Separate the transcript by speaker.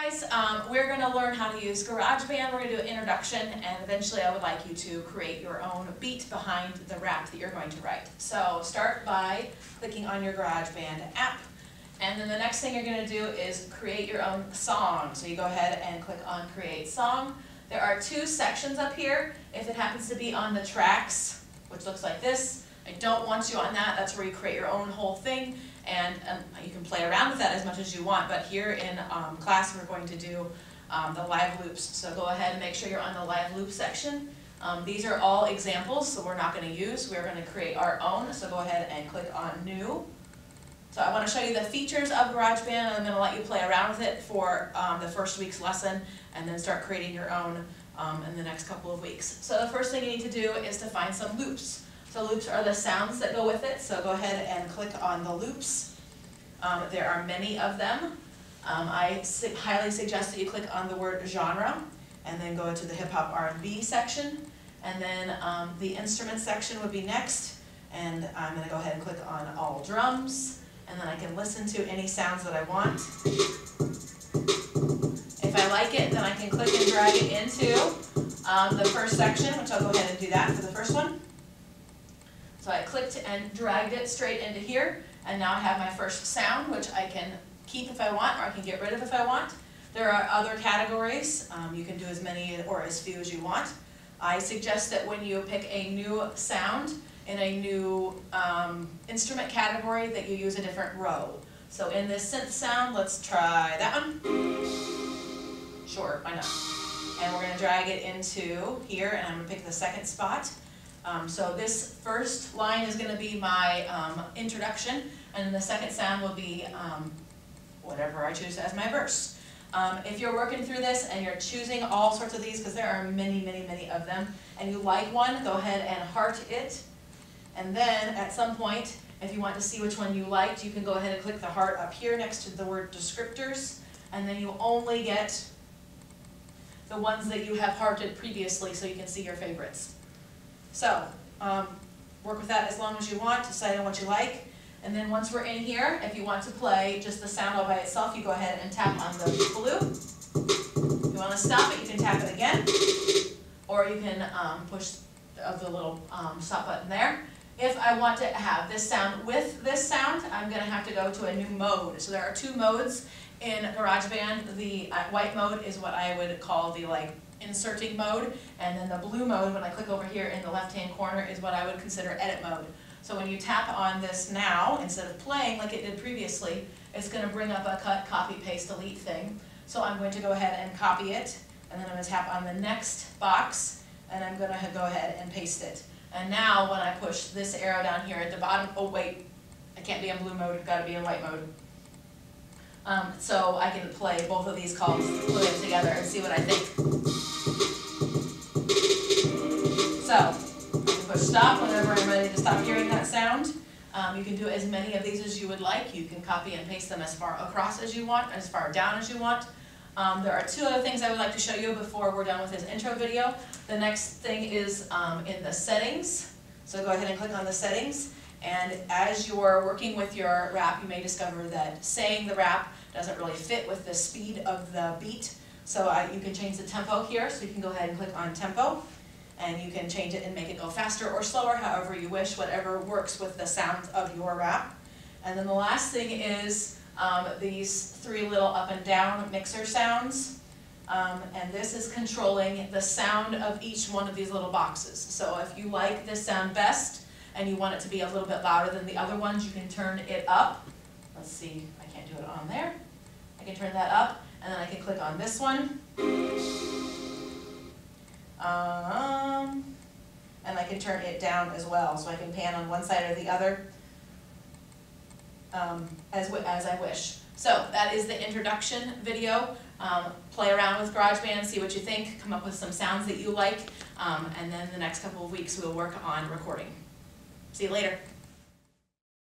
Speaker 1: guys, we're going to learn how to use GarageBand. We're going to do an introduction, and eventually I would like you to create your own beat behind the rap that you're going to write. So start by clicking on your GarageBand app, and then the next thing you're going to do is create your own song. So you go ahead and click on Create Song. There are two sections up here. If it happens to be on the tracks, which looks like this, I don't want you on that. That's where you create your own whole thing, and you can play around with that as much as you want. But here in class, we're going to do the live loops. So go ahead and make sure you're on the live loop section. These are all examples, so we're not going to use. We're going to create our own. So go ahead and click on New. So I want to show you the features of GarageBand, and I'm going to let you play around with it for the first week's lesson, and then start creating your own in the next couple of weeks. So the first thing you need to do is to find some loops. So loops are the sounds that go with it, so go ahead and click on the loops. There are many of them. I highly suggest that you click on the word genre, and then go to the hip-hop R&B section, and then the instrument section would be next, and I'm going to go ahead and click on all drums, and then I can listen to any sounds that I want. If I like it, then I can click and drag it into the first section, which I'll go ahead and do that for the first one. So I clicked and dragged it straight into here, and now I have my first sound, which I can keep if I want, or I can get rid of if I want. There are other categories. You can do as many or as few as you want. I suggest that when you pick a new sound in a new instrument category, that you use a different row. So in this synth sound, let's try that one. Sure, why not? And we're going to drag it into here, and I'm going to pick the second spot. So this first line is going to be my introduction, and then the second sound will be whatever I choose as my verse. If you're working through this and you're choosing all sorts of these, because there are many, many, many of them, and you like one, go ahead and heart it. And then at some point, if you want to see which one you liked, you can go ahead and click the heart up here next to the word descriptors, and then you only get the ones that you have hearted previously, so you can see your favorites. So, work with that as long as you want, decide on what you like, and then once we're in here, if you want to play just the sound all by itself, you go ahead and tap on the blue. If you want to stop it, you can tap it again, or you can push the little stop button there. If I want to have this sound with this sound, I'm going to have to go to a new mode. So there are two modes in GarageBand. The white mode is what I would call the inserting mode, and then the blue mode, when I click over here in the left-hand corner, is what I would consider edit mode. So when you tap on this now, instead of playing like it did previously, it's going to bring up a cut, copy, paste, delete thing. So I'm going to go ahead and copy it, and then I'm going to tap on the next box, and I'm going to go ahead and paste it. And now when I push this arrow down here at the bottom, oh wait, I can't be in blue mode, I've got to be in white mode. So I can play both of these calls, put them together, and see what I think. So, I can push stop whenever I'm ready to stop hearing that sound. You can do as many of these as you would like. You can copy and paste them as far across as you want, as far down as you want. There are two other things I would like to show you before we're done with this intro video. The next thing is in the settings. So go ahead and click on the settings. And as you're working with your rap, you may discover that saying the rap doesn't really fit with the speed of the beat. So you can change the tempo here. So you can go ahead and click on tempo. And you can change it and make it go faster or slower, however you wish, whatever works with the sound of your rap. And then the last thing is these three little up and down mixer sounds. And this is controlling the sound of each one of these little boxes. So if you like this sound best, and you want it to be a little bit louder than the other ones, you can turn it up. Let's see, I can't do it on there. I can turn that up, and then I can click on this one. And I can turn it down as well, so I can pan on one side or the other as I wish. So that is the introduction video. Play around with GarageBand, see what you think, come up with some sounds that you like, and then the next couple of weeks we'll work on recording. See you later.